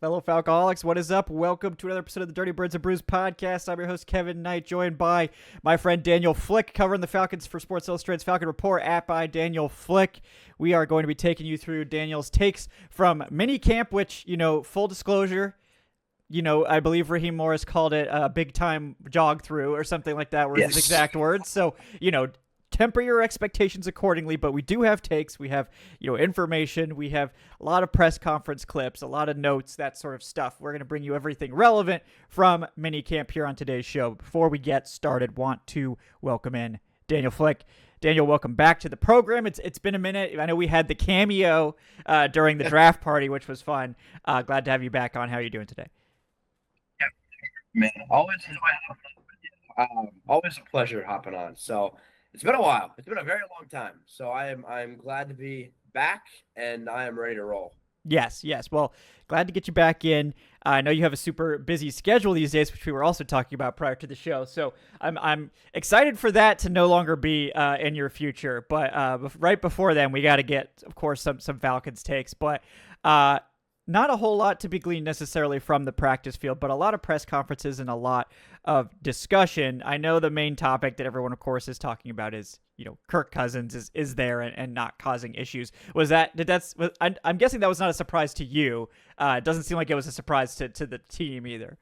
Fellow Falcoholics, what is up? Welcome to another episode of the Dirty Birds and Brews podcast. I'm your host, Kevin Knight, joined by my friend Daniel Flick, covering the Falcons for Sports Illustrated's Falcon Report, at by Daniel Flick. We are going to be taking you through Daniel's takes from minicamp, which, full disclosure, I believe Raheem Morris called it a big-time jog-through or something like that, were his exact words. So, temper your expectations accordingly, but we do have takes. We have, information. We have a lot of press conference clips, a lot of notes, that sort of stuff. We're going to bring you everything relevant from minicamp here on today's show. Before we get started, want to welcome in Daniel Flick. Daniel, welcome back to the program. It's been a minute. I know we had the cameo during the draft party, which was fun. Glad to have you back on. How are you doing today? Yeah, man, always enjoy hopping on with you. Always a pleasure hopping on. So it's been a while. It's been a very long time. So I'm glad to be back, and I am ready to roll. Yes. Well, glad to get you back in. I know you have a super busy schedule these days, which we were also talking about prior to the show. So I'm excited for that to no longer be in your future. But right before then, we got to get, of course, some Falcons takes. But not a whole lot to be gleaned necessarily from the practice field, but a lot of press conferences and a lot of discussion. I know the main topic that everyone, of course, is talking about is, Kirk Cousins is there and not causing issues. I'm guessing that was not a surprise to you. It doesn't seem like it was a surprise to the team either.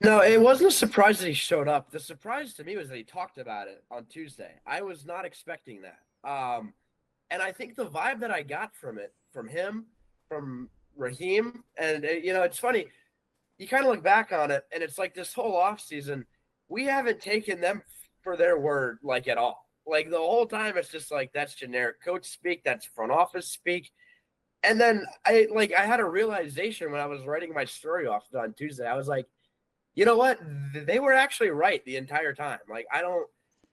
No, it wasn't a surprise that he showed up. The surprise to me was that he talked about it on Tuesday. I was not expecting that. And I think the vibe that I got from him, from Raheem, and it's funny, you kind of look back on it and it's like this whole offseason, we haven't taken them for their word like at all. Like the whole time it's just like, that's generic coach speak, that's front office speak. And then I had a realization when I was writing my story off on Tuesday. I was like, you know what, they were actually right the entire time. Like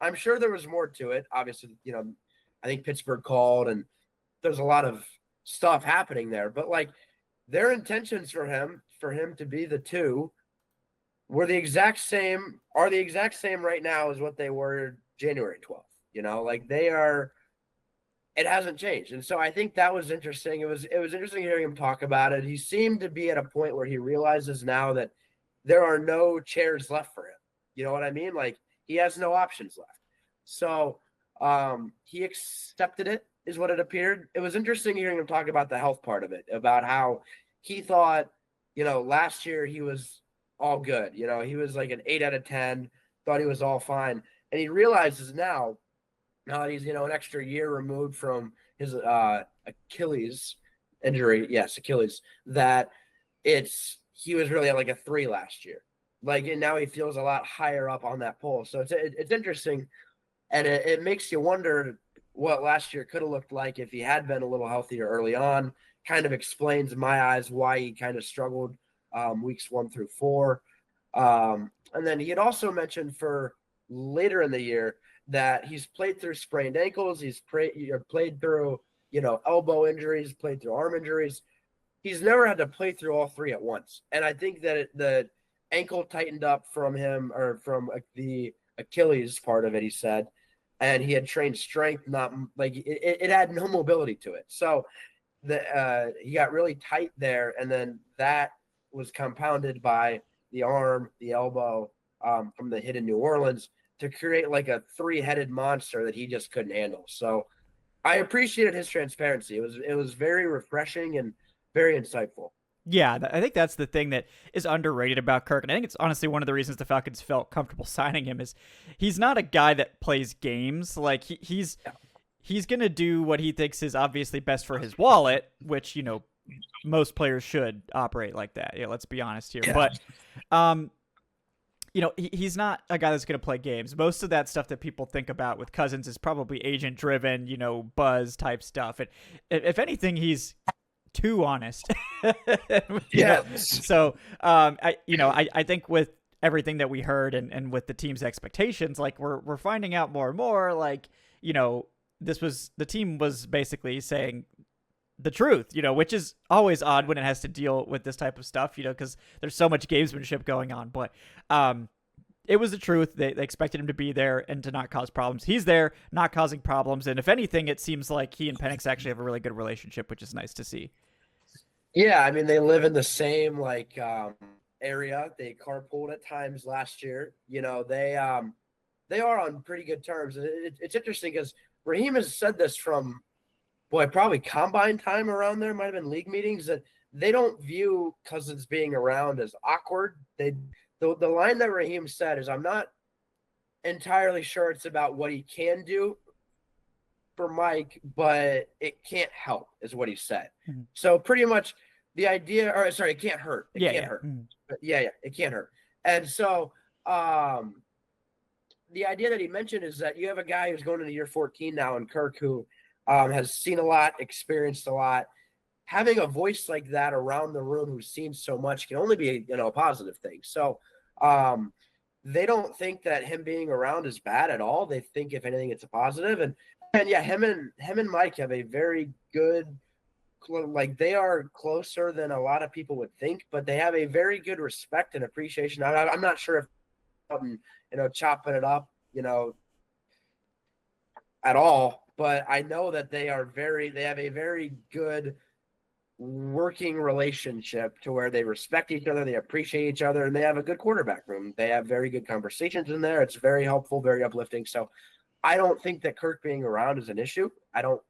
I'm sure there was more to it. Obviously, I think Pittsburgh called and there's a lot of stuff happening there, but their intentions for him to be the two are the exact same right now as what they were January 12th. It hasn't changed. And so I think that was interesting. It was interesting hearing him talk about it. He seemed to be at a point where he realizes now that there are no chairs left for him. You know what I mean? Like he has no options left. So he accepted it, is what it appeared. It was interesting hearing him talk about the health part of it, about how he thought, last year he was all good. He was like an 8 out of 10, thought he was all fine. And he realizes now that he's, an extra year removed from his Achilles injury. Yes, Achilles, that he was really at like a 3 last year. And now he feels a lot higher up on that pole. So it's interesting. And it makes you wonder what last year could have looked like if he had been a little healthier early on. Kind of explains in my eyes why he kind of struggled weeks 1 through 4. And then he had also mentioned for later in the year that he's played through sprained ankles. He's played through, elbow injuries, played through arm injuries. He's never had to play through all 3 at once. And I think that the ankle tightened up from him, or from the Achilles part of it, he said. And he had trained strength, not like it had no mobility to it. So he got really tight there. And then that was compounded by the arm, the elbow from the hit in New Orleans to create like a 3-headed monster that he just couldn't handle. So I appreciated his transparency. It was very refreshing and very insightful. Yeah, I think that's the thing that is underrated about Kirk, and I think it's honestly one of the reasons the Falcons felt comfortable signing him is he's not a guy that plays games. Like he's gonna do what he thinks is obviously best for his wallet, which most players should operate like that. Yeah, let's be honest here. Yeah. But he's not a guy that's gonna play games. Most of that stuff that people think about with Cousins is probably agent driven, buzz type stuff. And if anything, he's too honest. So I think with everything that we heard and with the team's expectations, we're finding out more and more, the team was basically saying the truth, which is always odd when it has to deal with this type of stuff, because there's so much gamesmanship going on. But it was the truth. They expected him to be there and to not cause problems. He's there, not causing problems. And if anything, it seems like he and Penix actually have a really good relationship, which is nice to see. Yeah, I mean they live in the same area. They carpooled at times last year. They are on pretty good terms. And it's interesting because Raheem has said this from boy, probably combine time around there, might have been league meetings, that they don't view Cousins being around as awkward. The line that Raheem said is, I'm not entirely sure it's about what he can do for Mike, but it can't help, is what he said. Mhm. So pretty much the idea, or sorry, it can't hurt. It Yeah, can't yeah. hurt. Mhm. But yeah, it can't hurt. And so the idea that he mentioned is that you have a guy who's going into year 14 now in Kirk, who has seen a lot, experienced a lot. Having a voice like that around the room who's seen so much can only be, a positive thing. So they don't think that him being around is bad at all. They think, if anything, it's a positive. And yeah, him and Mike have a very good, like, they are closer than a lot of people would think, but they have a very good respect and appreciation. I'm not sure if chopping it up, at all, but I know that they have a very good working relationship to where they respect each other, they appreciate each other, and they have a good quarterback room. They have very good conversations in there. It's very helpful, very uplifting. So I don't think that Kirk being around is an issue. I don't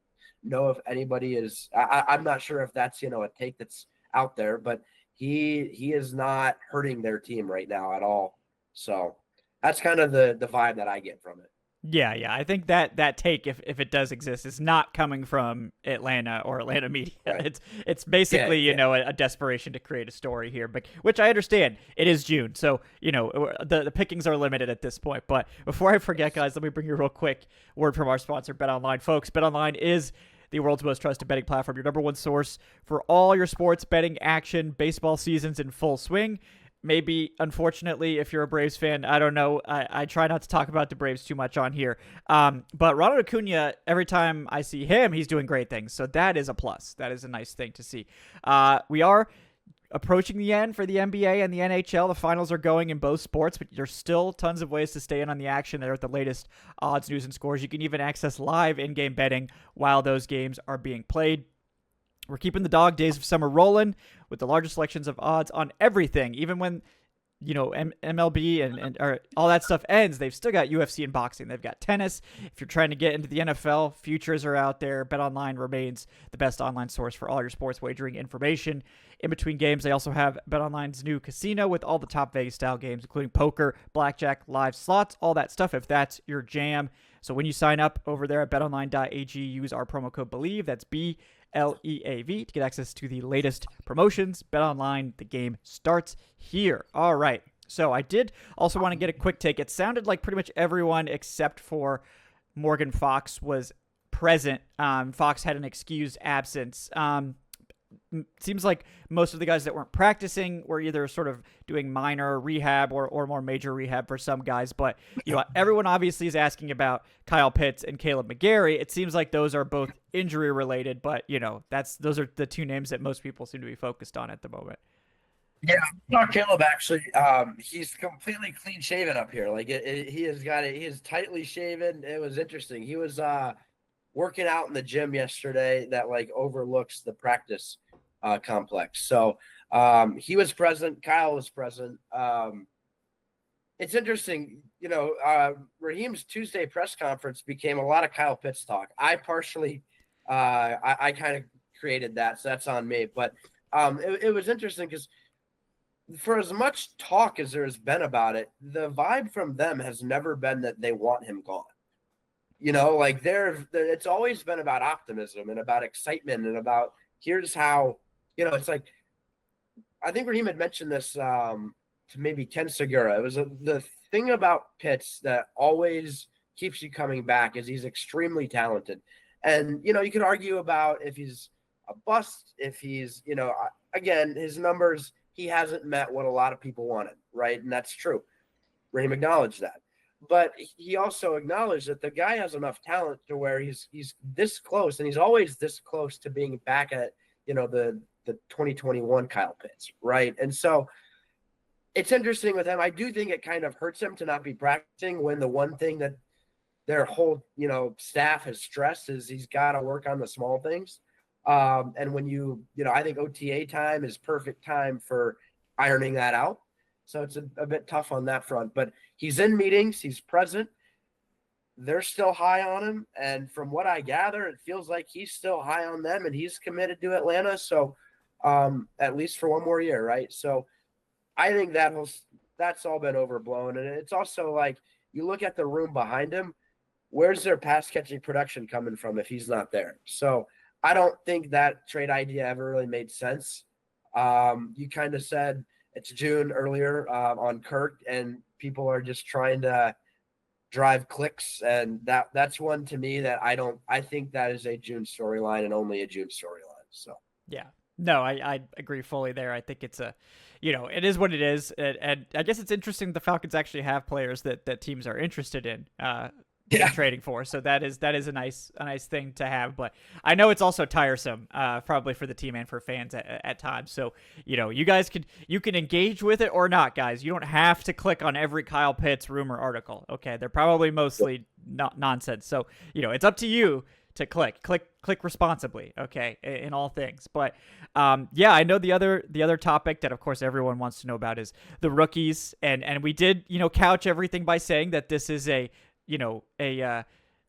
know if anybody is. I'm not sure if that's a take that's out there, but he is not hurting their team right now at all. So that's kind of the vibe that I get from it. Yeah, yeah. I think that take, if it does exist, is not coming from Atlanta or Atlanta media. Right. It's basically, Yeah. a desperation to create a story here, but which I understand. It is June, so the pickings are limited at this point. But before I forget, guys, let me bring you a real quick word from our sponsor, BetOnline. Folks, BetOnline is the world's most trusted betting platform, your number one source for all your sports betting action. Baseball season's in full swing. Maybe, unfortunately, if you're a Braves fan, I don't know. I try not to talk about the Braves too much on here. But Ronald Acuna, every time I see him, he's doing great things. So that is a plus. That is a nice thing to see. We are approaching the end for the NBA and the NHL. The finals are going in both sports, but there's still tons of ways to stay in on the action there at the latest odds, news, and scores. You can even access live in-game betting while those games are being played. We're keeping the dog days of summer rolling with the largest selections of odds on everything. Even when, MLB and or all that stuff ends, they've still got UFC and boxing. They've got tennis. If you're trying to get into the NFL, futures are out there. BetOnline remains the best online source for all your sports wagering information. In between games, they also have BetOnline's new casino with all the top Vegas-style games, including poker, blackjack, live slots, all that stuff, if that's your jam. So when you sign up over there at betonline.ag, use our promo code BELIEVE. That's BLEAV to get access to the latest promotions. BetOnline, the game starts here. All right. So I did also want to get a quick take. It sounded like pretty much everyone except for Morgan Fox was present. Fox had an excused absence. Seems like most of the guys that weren't practicing were either sort of doing minor rehab or more major rehab for some guys. But everyone obviously is asking about Kyle Pitts and Kaleb McGary. It seems like those are both injury related, but those are the two names that most people seem to be focused on at the moment. Yeah, Caleb actually, he's completely clean shaven up here. Like he is tightly shaven. It was interesting. He was working out in the gym yesterday that overlooks the practice complex. So he was present. Kyle was present. It's interesting, Raheem's Tuesday press conference became a lot of Kyle Pitts talk. I partially, I kind of created that, so that's on me. But it was interesting because for as much talk as there has been about it, the vibe from them has never been that they want him gone. It's always been about optimism and about excitement and about here's how, it's like, I think Raheem had mentioned this to maybe Ken Segura. It was the thing about Pitts that always keeps you coming back is he's extremely talented. And, you can argue about if he's a bust, if he's, again, his numbers, he hasn't met what a lot of people wanted, right? And that's true. Raheem acknowledged that. But he also acknowledged that the guy has enough talent to where he's this close, and he's always this close to being back at, the 2021 Kyle Pitts, right? And so it's interesting with him. I do think it kind of hurts him to not be practicing when the one thing that their whole, staff has stressed is he's got to work on the small things. And when I think OTA time is perfect time for ironing that out. So it's a bit tough on that front. But he's in meetings. He's present. They're still high on him. And from what I gather, it feels like he's still high on them, and he's committed to Atlanta. So at least for one more year, right? So I think that's all been overblown. And it's also like you look at the room behind him, where's their pass catching production coming from if he's not there? So I don't think that trade idea ever really made sense. You kind of said it's June earlier on Kirk, and people are just trying to drive clicks, and that's one to me that I think that is a June storyline and only a June storyline. So Yeah. No, I agree fully there. I think it's it is what it is. And I guess it's interesting the Falcons actually have players that teams are interested in trading for. So that is a nice thing to have. But I know it's also tiresome, probably for the team and for fans at times. So, you guys you can engage with it or not, guys. You don't have to click on every Kyle Pitts rumor article. Okay. They're probably mostly not nonsense. So, it's up to you to click responsibly, okay, in all things. But I know the other topic that of course everyone wants to know about is the rookies, and we did couch everything by saying that this is a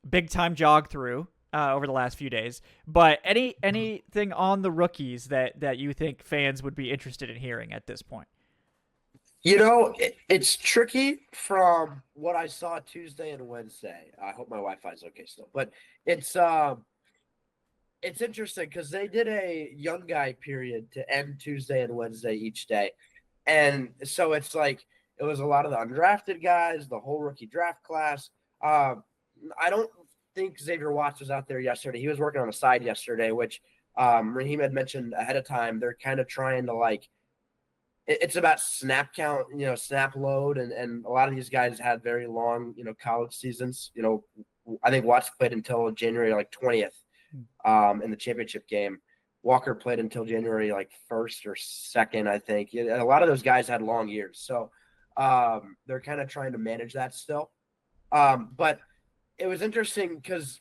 big time jog through over the last few days. But anything on the rookies that you think fans would be interested in hearing at this point? It's tricky from what I saw Tuesday and Wednesday. I hope my Wi-Fi is okay still, but it's interesting because they did a young guy period to end Tuesday and Wednesday each day, and so it's like it was a lot of the undrafted guys, the whole rookie draft class. I don't think Xavier Watts was out there yesterday. He was working on a side yesterday, which Raheem had mentioned ahead of time. They're kind of trying to it's about snap count, snap load. And a lot of these guys had very long, college seasons. I think Watts played until January 20th in the championship game. Walker played until January 1st or 2nd, I think. A lot of those guys had long years. So they're kind of trying to manage that still. But it was interesting because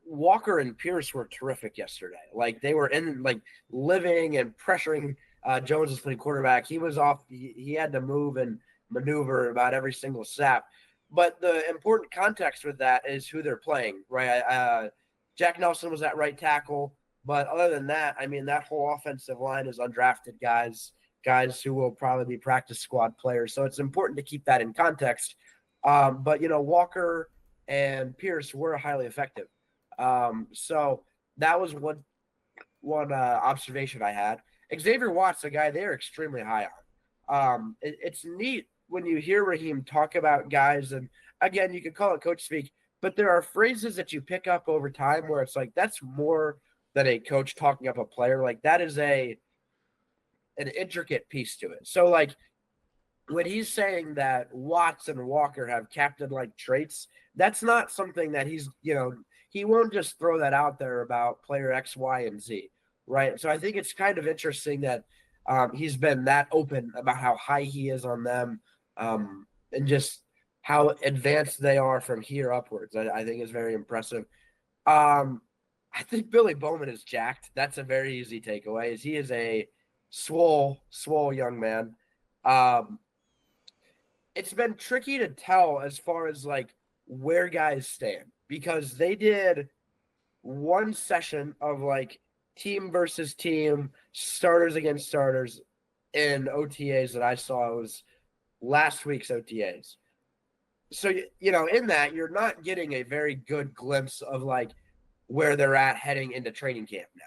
Walker and Pierce were terrific yesterday. They were in living and pressuring Jones is playing quarterback. He was off. He had to move and maneuver about every single snap. But the important context with that is who they're playing, right? Jack Nelson was at right tackle. But other than that, I mean, that whole offensive line is undrafted guys who will probably be practice squad players. So it's important to keep that in context. But, Walker and Pierce were highly effective. So that was one observation I had. Xavier Watts, a guy they're extremely high on. It's neat when you hear Raheem talk about guys, and again, you could call it coach speak, but there are phrases that you pick up over time where it's that's more than a coach talking up a player. That is an intricate piece to it. So when he's saying that Watts and Walker have captain-like traits, that's not something that he won't just throw that out there about player X, Y, and Z. Right. So I think it's kind of interesting that he's been that open about how high he is on them and just how advanced they are from here upwards. I think is very impressive. I think Billy Bowman is jacked. That's a very easy takeaway. He is a swole young man. It's been tricky to tell as far as where guys stand because they did one session of team versus team, starters against starters in OTAs that I saw. It was last week's OTAs. So, in that, you're not getting a very good glimpse of where they're at heading into training camp now.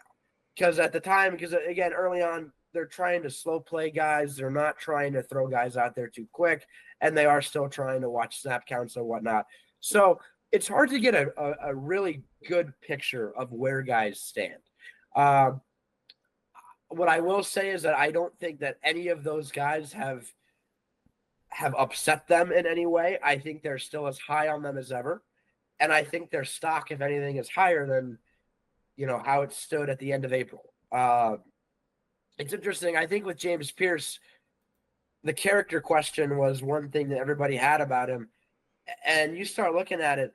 Because at the time, again, early on, they're trying to slow play guys. They're not trying to throw guys out there too quick, and they are still trying to watch snap counts and whatnot. So it's hard to get a really good picture of where guys stand. What I will say is that I don't think that any of those guys have upset them in any way. I think they're still as high on them as ever. And I think their stock, if anything, is higher than, how it stood at the end of April. It's interesting. I think with James Pierce, the character question was one thing that everybody had about him. And you start looking at it,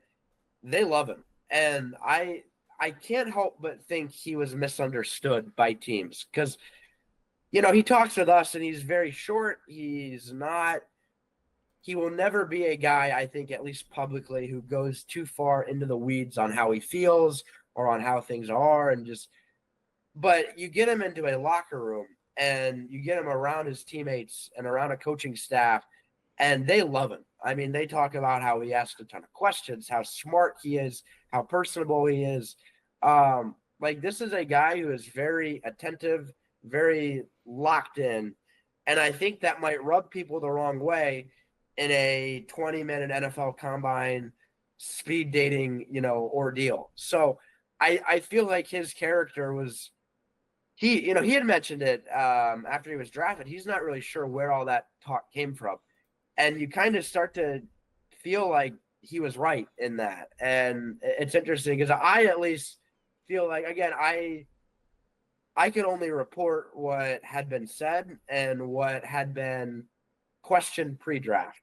they love him. And I I can't help but think he was misunderstood by teams because, you know, he talks with us and he's very short. He will never be a guy, I think, at least publicly, who goes too far into the weeds on how he feels or on how things are. But you get him into a locker room and you get him around his teammates and around a coaching staff, and they love him. I mean, they talk about how he asks a ton of questions, how smart he is, how personable he is. Like, this is a guy who is very attentive, very locked in. And I think that might rub people the wrong way in a 20-minute NFL combine speed dating, you know, ordeal. So I feel like his character was he had mentioned it after he was drafted. He's not really sure where all that talk came from. And you kind of start to feel like he was right in that. And it's interesting because I at least feel like, again, I could only report what had been said and what had been questioned pre-draft.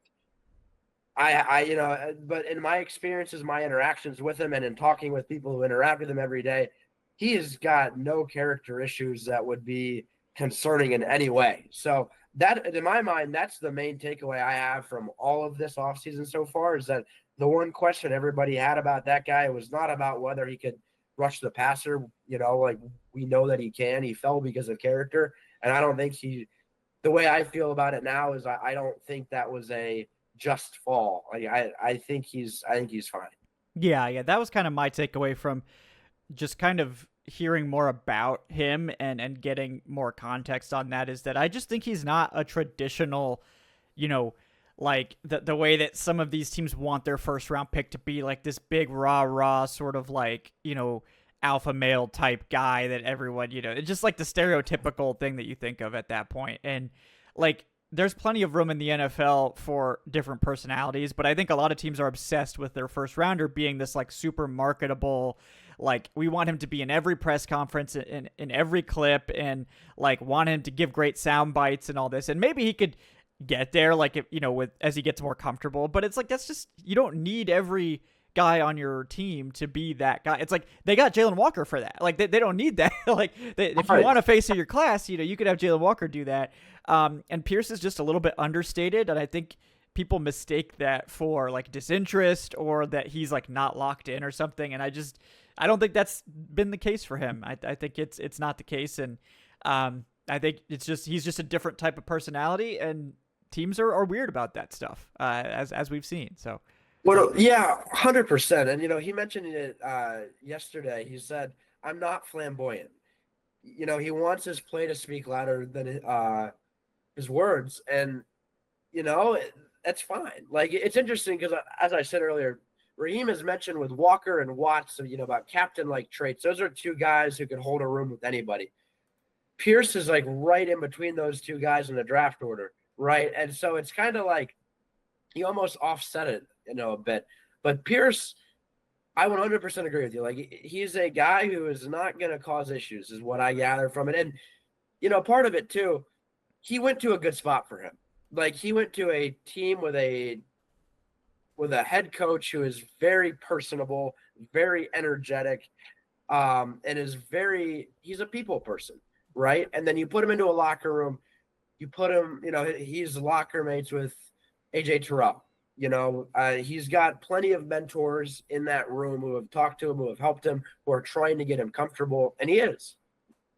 But in my experiences, my interactions with him, and in talking with people who interact with him every day, he has got no character issues that would be concerning in any way. So that, in my mind, that's the main takeaway I have from all of this offseason so far, is that the one question everybody had about that guy was not about whether he could rush the passer. You know, like, we know that he can. He fell because of character. And I don't think the way I feel about it now is I don't think that was a just fall. I think he's fine. Yeah, that was kind of my takeaway from just kind of hearing more about him and getting more context on that, is that I just think he's not a traditional, you know, like the way that some of these teams want their first round pick to be, like this big rah sort of, like, you know, alpha male type guy that everyone, you know, it's just like the stereotypical thing that you think of at that point. And like, there's plenty of room in the NFL for different personalities, but I think a lot of teams are obsessed with their first rounder being this like super marketable, like, we want him to be in every press conference, in every clip, and like want him to give great sound bites and all this. And maybe he could get there, like, if, you know, with as he gets more comfortable, but it's like, that's just, you don't need every guy on your team to be that guy. It's like they got Jalen Walker for that. Like, they don't need that. Like, if you want a face of your class, you know, you could have Jalen Walker do that. And Pierce is just a little bit understated, and I think people mistake that for like disinterest, or that he's like not locked in or something. And I don't think that's been the case for him. I think it's not the case, and I think it's just, he's just a different type of personality, and teams are weird about that stuff, as we've seen. So. Well, yeah, 100%. And, you know, he mentioned it yesterday. He said, "I'm not flamboyant." You know, he wants his play to speak louder than his words. And, you know, that's fine. Like, it's interesting because, as I said earlier, Raheem has mentioned with Walker and Watts, you know, about captain-like traits. Those are two guys who can hold a room with anybody. Pierce is like right in between those two guys in the draft order, right? And so it's kind of like he almost offset it, you know, a bit. But Pierce, I 100% agree with you. Like, he's a guy who is not going to cause issues, is what I gather from it. And, you know, part of it too, he went to a good spot for him. Like, he went to a team with a head coach who is very personable, very energetic, and he's a people person, right? And then you put him into a locker room, you put him, you know, he's locker mates with AJ Terrell. You know, he's got plenty of mentors in that room who have talked to him, who have helped him, who are trying to get him comfortable, and he is,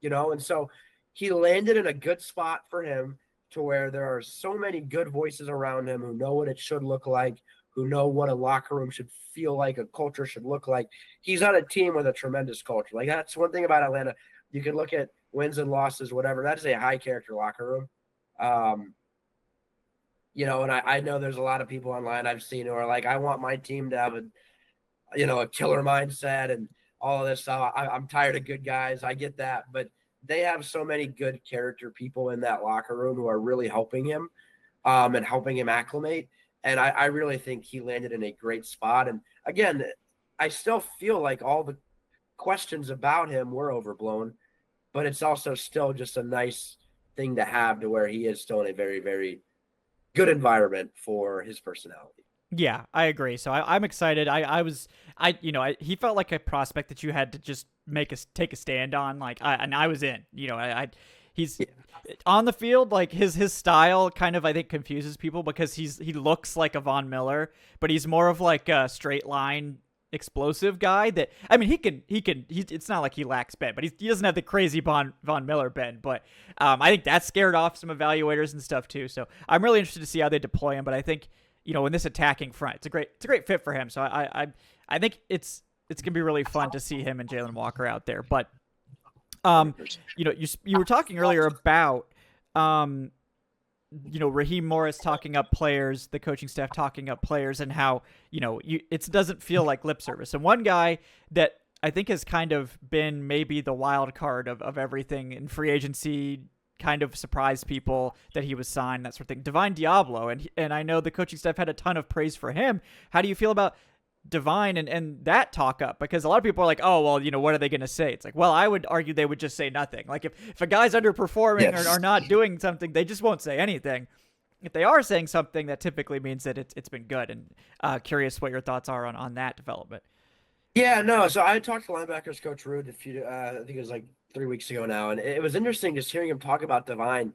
you know, and so he landed in a good spot for him, to where there are so many good voices around him who know what it should look like, who know what a locker room should feel like, a culture should look like. He's on a team with a tremendous culture. Like, that's one thing about Atlanta. You can look at wins and losses, whatever. That is a high character locker room. You know, and I know there's a lot of people online I've seen who are like, I want my team to have a killer mindset and all of this stuff. I'm tired of good guys. I get that. But they have so many good character people in that locker room who are really helping him and helping him acclimate. And I really think he landed in a great spot. And again, I still feel like all the questions about him were overblown, but it's also still just a nice thing to have, to where he is still in a very, very good environment for his personality. Yeah, I agree. So I'm excited. He felt like a prospect that you had to just take a stand on. And I was in. He's Yeah. on the field. Like his style kind of I think confuses people because he looks like a Von Miller, but he's more of like a straight line explosive guy. That I mean, it's not like he lacks bend, but he doesn't have the crazy Von Miller bend. But I think that scared off some evaluators and stuff too. So I'm really interested to see how they deploy him. But I think in this attacking front, it's a great fit for him. So I think it's gonna be really fun to see him and Jalen Walker out there. But you were talking earlier about Raheem Morris talking up players, the coaching staff talking up players, and how it doesn't feel like lip service. And one guy that I think has kind of been maybe the wild card of everything in free agency, kind of surprised people that he was signed, that sort of thing. Divine Diablo, and I know the coaching staff had a ton of praise for him. How do you feel about Divine and that talk up? Because a lot of people are like, oh, well, what are they going to say? It's like, well, I would argue they would just say nothing. Like if a guy's underperforming or not doing something, they just won't say anything. If they are saying something, that typically means that it's been good. And curious what your thoughts are on that development. Yeah, no. So I talked to linebackers coach Rude I think it was like 3 weeks ago now, and it was interesting just hearing him talk about Divine,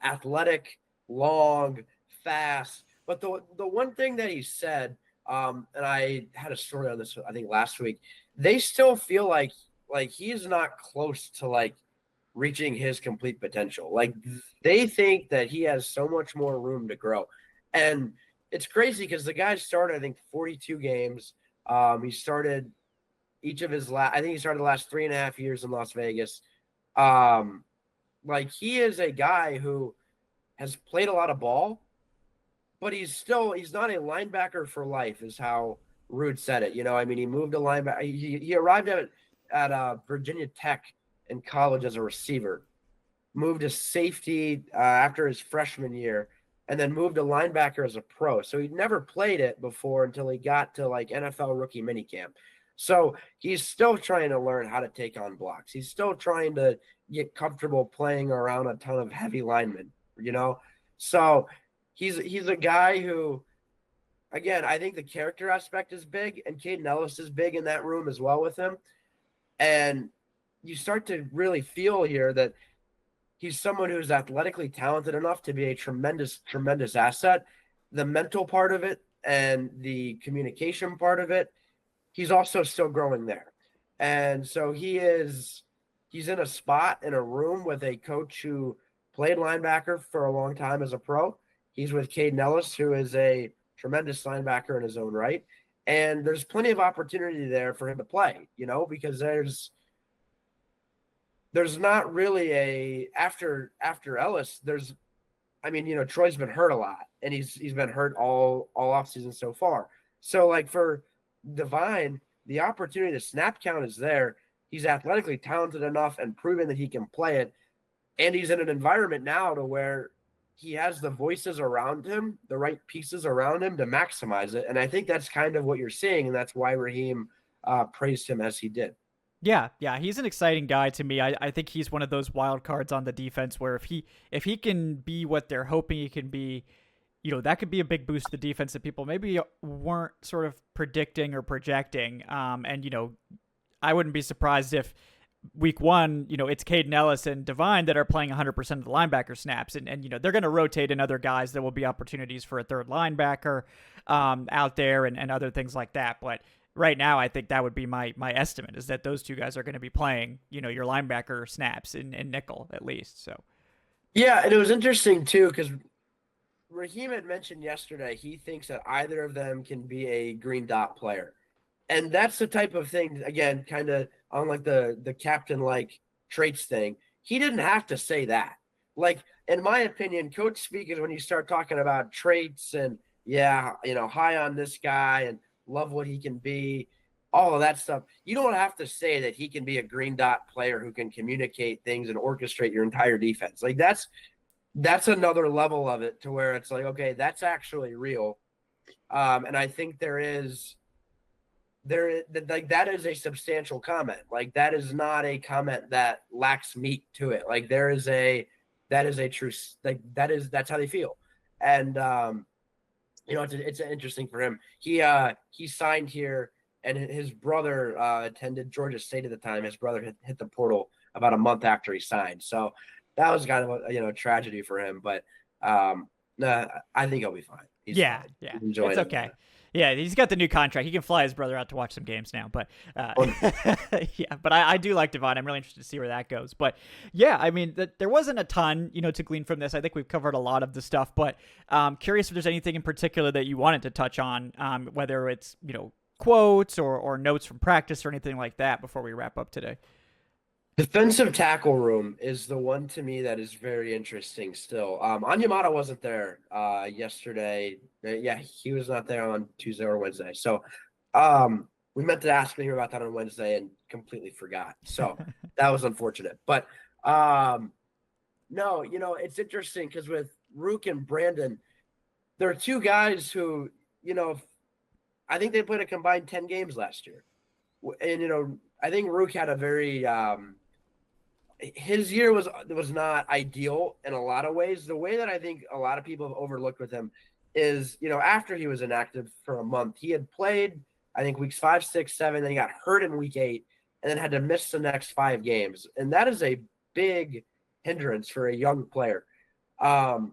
athletic, long, fast. But the one thing that he said, and I had a story on this I think last week, they still feel like he is not close to like reaching his complete potential. Like they think that he has so much more room to grow, and it's crazy because the guy started I think 42 games. He started each of his I think he started the last 3.5 years in Las Vegas. Like he is a guy who has played a lot of ball, but he's not a linebacker for life, is how Rude said it. I mean, he moved to linebacker. He arrived at Virginia Tech in college as a receiver, moved to safety after his freshman year, and then moved to linebacker as a pro. So he'd never played it before until he got to like NFL rookie minicamp. So he's still trying to learn how to take on blocks. He's still trying to get comfortable playing around a ton of heavy linemen, So he's a guy who, again, I think the character aspect is big, and Caden Ellis is big in that room as well with him. And you start to really feel here that he's someone who's athletically talented enough to be a tremendous, tremendous asset. The mental part of it and the communication part of it, he's also still growing there. And so he's in a spot in a room with a coach who played linebacker for a long time as a pro. He's with Caden Ellis, who is a tremendous linebacker in his own right. And there's plenty of opportunity there for him to play, because there's not really a after Ellis. Troy's been hurt a lot, and he's been hurt all offseason so far. So like for Divine, the opportunity, the snap count is there. He's athletically talented enough and proven that he can play it, and he's in an environment now to where he has the voices around him, the right pieces around him to maximize it. And I think that's kind of what you're seeing, and that's why Raheem praised him as he did. Yeah, he's an exciting guy to me. I think he's one of those wild cards on the defense where if he can be what they're hoping he can be, that could be a big boost to the defense that people maybe weren't sort of predicting or projecting. I wouldn't be surprised if week one, it's Caden Ellis and Divine that are playing 100% of the linebacker snaps. And they're going to rotate in other guys. There will be opportunities for a third linebacker out there and other things like that. But right now, I think that would be my estimate, is that those two guys are going to be playing, your linebacker snaps in nickel at least. So, yeah, and it was interesting too because Raheem had mentioned yesterday he thinks that either of them can be a green dot player, and that's the type of thing. Again, kind of on like the captain like traits thing. He didn't have to say that. Like in my opinion, coach speak is when you start talking about traits and high on this guy and love what he can be, all of that stuff. You don't have to say that he can be a green dot player who can communicate things and orchestrate your entire defense. Like that's another level of it to where it's like, okay, that's actually real. And I think that is a substantial comment. Like that is not a comment that lacks meat to it. Like that is a true, like that's how they feel. And it's interesting for him. He signed here, and his brother attended Georgia State at the time. His brother hit the portal about a month after he signed, so that was kind of a tragedy for him. But nah, I think he'll be fine. He's fine. Yeah, He's enjoying it's okay. Yeah, he's got the new contract. He can fly his brother out to watch some games now. But yeah, but I do like Devon. I'm really interested to see where that goes. But yeah, I mean, there wasn't a ton, to glean from this. I think we've covered a lot of the stuff. But curious if there's anything in particular that you wanted to touch on, whether it's quotes or notes from practice or anything like that before we wrap up today. Defensive tackle room is the one to me that is very interesting still. Onyemata wasn't there yesterday. Yeah, he was not there on Tuesday or Wednesday. So we meant to ask him about that on Wednesday and completely forgot. So that was unfortunate. But no, it's interesting because with Rook and Brandon, there are two guys who, I think they played a combined 10 games last year. And, I think Rook had a very his year was not ideal in a lot of ways. The way that I think a lot of people have overlooked with him is, after he was inactive for a month, he had played, I think, weeks 5, 6, 7, then he got hurt in week 8, and then had to miss the next 5 games. And that is a big hindrance for a young player. And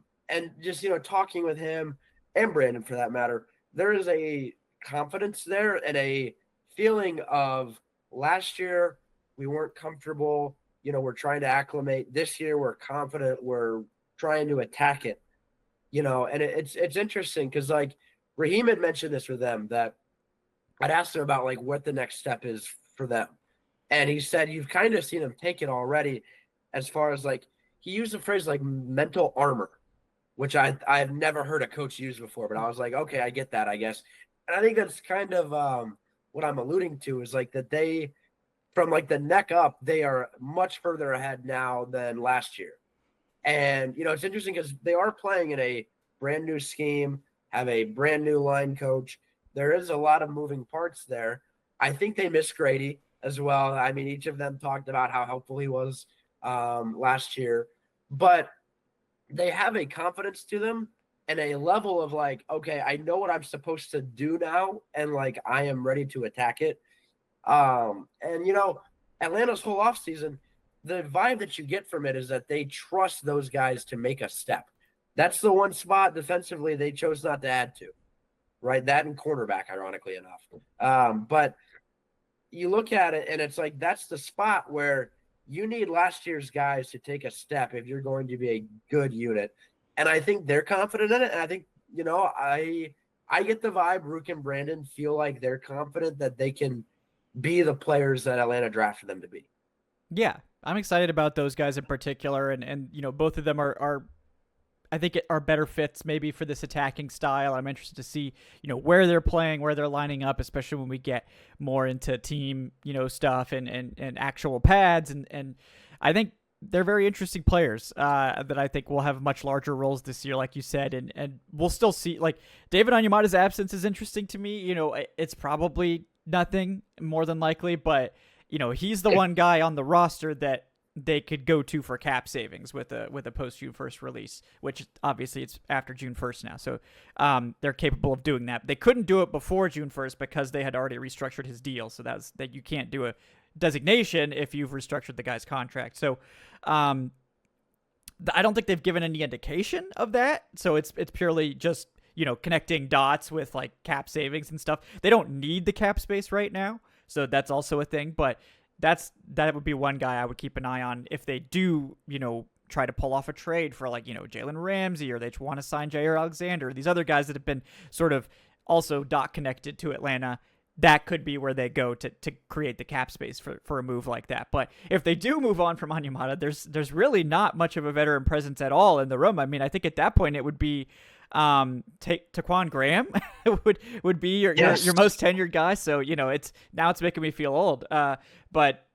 just, talking with him and Brandon for that matter, there is a confidence there and a feeling of last year we weren't comfortable. We're trying to acclimate. This year we're confident. We're trying to attack it. And it's interesting because like Raheem had mentioned this with them that I'd asked him about like what the next step is for them. And he said, you've kind of seen them take it already as far as like, he used the phrase like mental armor, which I've never heard a coach use before, but I was like, okay, I get that, I guess. And I think that's kind of what I'm alluding to is like that they, from like the neck up, they are much further ahead now than last year. And, it's interesting because they are playing in a brand new scheme, have a brand new line coach. There is a lot of moving parts there. I think they miss Grady as well. I mean, each of them talked about how helpful he was last year, but they have a confidence to them and a level of like, okay, I know what I'm supposed to do now. And like, I am ready to attack it. And Atlanta's whole offseason, the vibe that you get from it is that they trust those guys to make a step. That's the one spot defensively they chose not to add to, right? That and cornerback, ironically enough. But you look at it and it's like that's the spot where you need last year's guys to take a step if you're going to be a good unit. And I think they're confident in it. And I think, I get the vibe Rook and Brandon feel like they're confident that they can be the players that Atlanta drafted them to be. Yeah, I'm excited about those guys in particular, and both of them are I think are better fits maybe for this attacking style. I'm interested to see where they're playing, where they're lining up, especially when we get more into team stuff and actual pads, and I think they're very interesting players that I think will have much larger roles this year, like you said, and we'll still see. Like David Onyemata's absence is interesting to me. It's probably nothing more than likely, but he's the one guy on the roster that they could go to for cap savings with a post June 1st release, which obviously it's after June 1st now. So they're capable of doing that. They couldn't do it before June 1st because they had already restructured his deal. So that you can't do a designation if you've restructured the guy's contract. So I don't think they've given any indication of that. So it's purely just connecting dots with like cap savings and stuff. They don't need the cap space right now, so that's also a thing. But that would be one guy I would keep an eye on if they do, try to pull off a trade for like Jalen Ramsey, or they want to sign Jair Alexander. These other guys that have been sort of also dot connected to Atlanta. That could be where they go to create the cap space for a move like that. But if they do move on from Onyemata, there's really not much of a veteran presence at all in the room. I mean, I think at that point it would be take Taquan Graham would be your most tenured guy. So it's making me feel old. But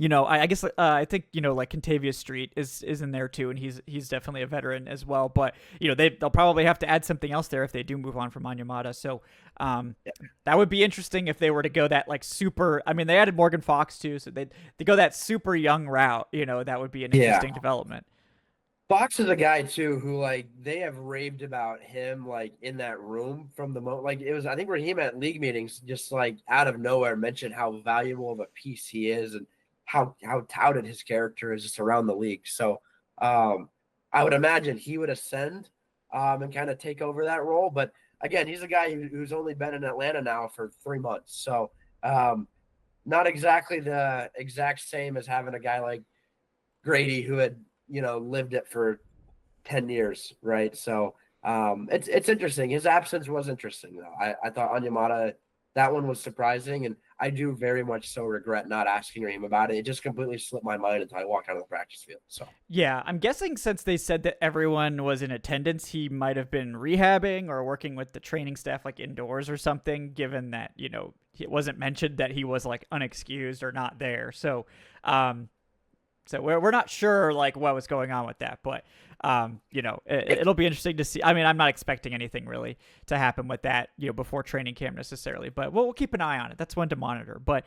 I guess I think like Contavious Street is in there too, and he's definitely a veteran as well. But they'll probably have to add something else there if they do move on from Onyemata. So that would be interesting if they were to go that like super. I mean, they added Morgan Fox too, so they go that super young route. That would be an interesting development. Fox is a guy too who like they have raved about him like in that room from the moment like it was I think Raheem at league meetings just like out of nowhere mentioned how valuable of a piece he is and how touted his character is just around the league. So I would imagine he would ascend and kind of take over that role. But again, he's a guy who's only been in Atlanta now for 3 months. So not exactly the exact same as having a guy like Grady who had lived it for 10 years, right? So it's interesting. His absence was interesting, though. I thought Onyemata, that one was surprising, and I do very much so regret not asking him about it. It just completely slipped my mind until I walked out of the practice field. So yeah, I'm guessing since they said that everyone was in attendance, he might have been rehabbing or working with the training staff like indoors or something, given that, it wasn't mentioned that he was like unexcused or not there. So so we're not sure like what was going on with that, but it'll be interesting to see. I mean, I'm not expecting anything really to happen with that, before training camp necessarily, but we'll keep an eye on it. That's one to monitor. But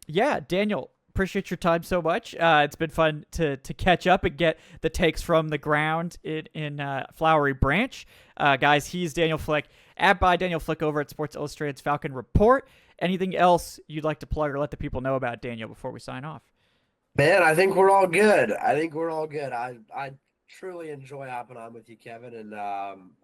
yeah, Daniel, appreciate your time so much. It's been fun to catch up and get the takes from the ground in Flowery Branch. Guys, he's Daniel Flick at by Daniel Flick over at Sports Illustrated's Falcon Report. Anything else you'd like to plug or let the people know about Daniel before we sign off? Man, I think we're all good. I truly enjoy hopping on with you, Kevin, and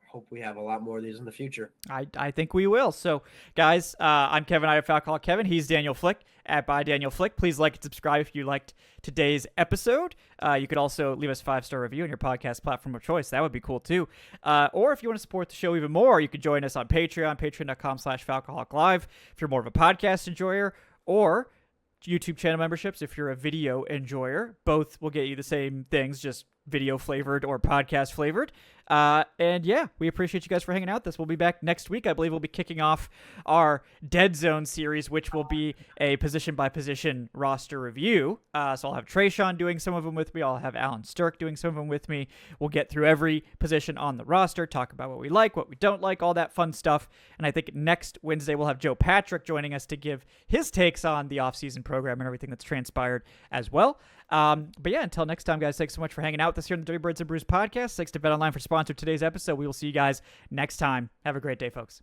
hope we have a lot more of these in the future. I think we will. So, guys, I'm Kevin. I'm Falcon Kevin. He's Daniel Flick at by Daniel Flick. Please like and subscribe if you liked today's episode. You could also leave us a 5-star review on your podcast platform of choice. That would be cool too. Or if you want to support the show even more, you can join us on Patreon, patreon.com/Falcoholic if you're more of a podcast enjoyer, or YouTube channel memberships if you're a video enjoyer. Both will get you the same things, just video flavored or podcast flavored. And yeah, we appreciate you guys for hanging out. This will be back next week. I believe we'll be kicking off our Dead Zone series, which will be a position by position roster review. So I'll have Trayshawn doing some of them with me. I'll have Alan Stirk doing some of them with me. We'll get through every position on the roster, talk about what we like, what we don't like, all that fun stuff. And I think next Wednesday we'll have Joe Patrick joining us to give his takes on the offseason program and everything that's transpired as well. But yeah, until next time, guys, thanks so much for hanging out with us here on the Dirty Birds and Brews podcast. Thanks to BetOnline for sponsoring today's episode. We will see you guys next time. Have a great day, folks.